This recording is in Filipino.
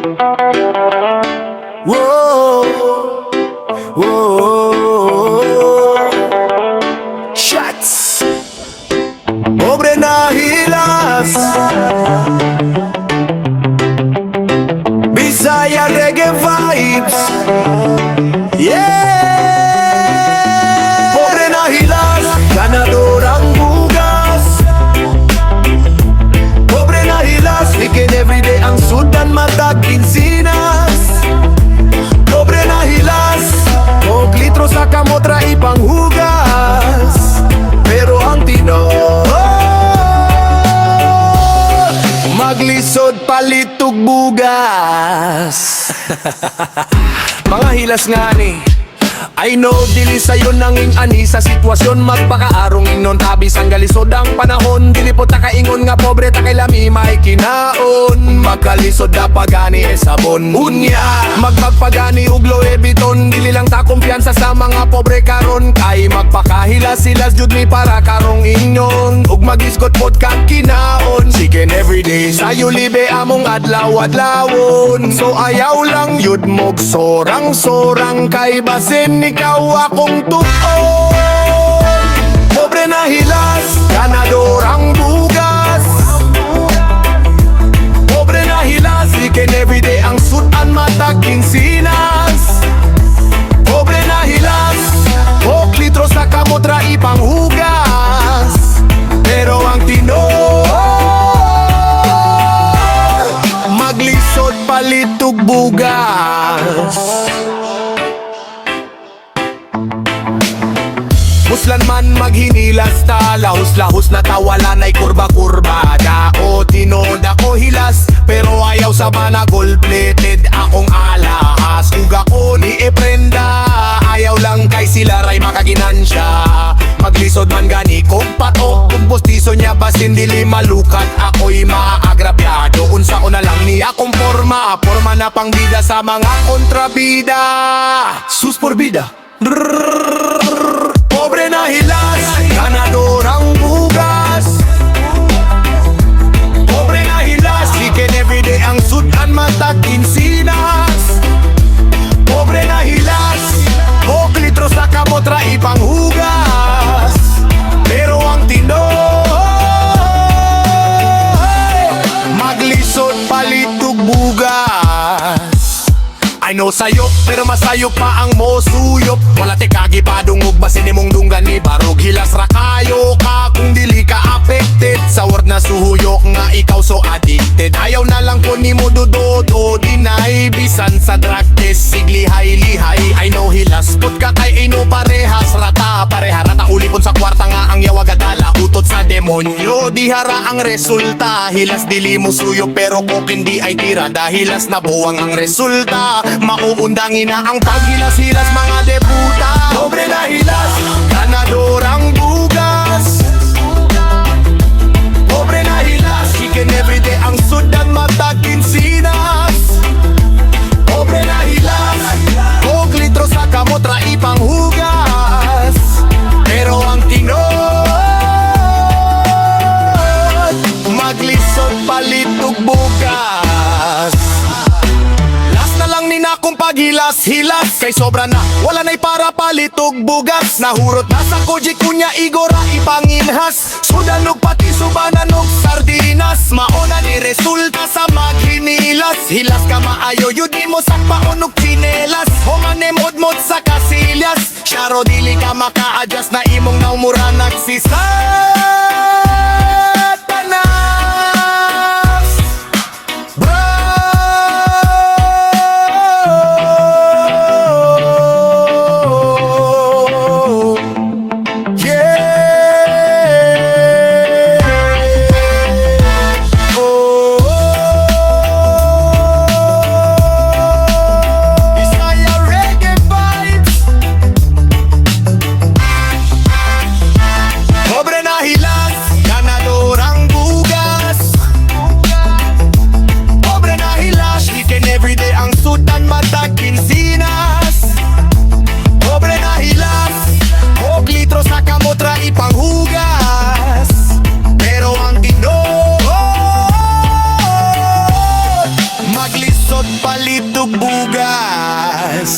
Whoa, whoa. Shots. Pobre na hilas, Bisaya reggae vibes. Yeah. Pobre na hilas, ganador ang bugas. Pobre na hilas, weekend everyday ang sud-an, matag, kinsinas. Pobre na hilas, litro sa kamot, ipang hugas. Pero ang tinood, maglisod, palit, bugas. Mga hilas nga ni I know, dili sa'yo nanging ani sa sitwasyon magpakaarong ingnon tabi sang galisod ang panahon. Dili po takaingon nga pobre takay lami may kinaon. Magkalisod na pagani e sabon unya, magpagpagani ug loe biton. Dili lang ta kumpiyansa sa mga pobre karon, kay magpakahilas-hilas jud mi para karong ingnon. Ug mag-iskot pod kang kinaon, chicken everyday sayo libe among adlaw-adlawon. So ayaw lang yud mog sorang-sorang, kay basin ikaw akong tuon. Pobre na hilas, ganador ang bugas. Pobre na hilas, weekend everyday ang sud-an, matag, kinsinas. Pobre na hilas, litro sa kamot, ipang hugas. Pero ang tinood, maglisod, palit, bugas. Muslan man maghinilas ta, lahos-lahos na tawala na'y kurba-kurba. Dako tinood ako hilas, pero ayaw sa mana gold-plated akong alahas. Ug ako ni Eprenda, ayaw lang kay sila ray makaginansya. Maglisod man gani kong patok, kung postiso niya basin dili malukat, ako'y maagrabyado. Unsa ko na lang ni akong forma na pangbida sa mga kontrabida. Sus por vida. Pobre na hilas, ganador ang bugas. Pobre na hilas, weekend everyday ang sud-an, matag, kinsinas. Pobre na hilas, litro sa kamot, ipang hugas. Pero ang tinood, maglisod, palit, bugas. I know sayop, pero masayop pa ang mosuyop. Wala te kagi padungog, basin imong dunggan ni barog. Hilas ra kayo ka kung dili ka affected sa word na suhuyok nga ikaw so addicted. Ayaw na lang ko ni mo dudod o deny, bisan sa drug test siglihay-lihay. I know hilas put ka kay ino parehas rata, pareha rata ulipon sa kwarta nga ang yawa gadala. Utot sa demonyo, dihara ang resulta. Hilas dili mo suyo pero kung hindi ay tira, dahilas na buwang ang resulta. Mauundangin na ang paghilas-hilas mga deputa. Pobre na hilas, ganador ang bugas. Pobre na hilas, chicken everyday ang sud-an, matag, kinsinas. Pobre na hilas, litro sa kamot, ipang hugas. Pero ang tinood, maglisod, palit, bugas. Kung paghilas-hilas kay sobra na, wala na'y para palitog bugas. Nahurot na sa kojik kunya igora ipanginhas. Sudan ug pati subanan ug sardinas. Mauna ni resulta sa maghinilas. Hilas ka maayo yun di mo sakpaon ug chinelas. Humane mod-mod sa kasilyas. Syaro dili ka maka-adjust na imong naumura nagsisatanas. Hilas maglisod, palit ug bugas.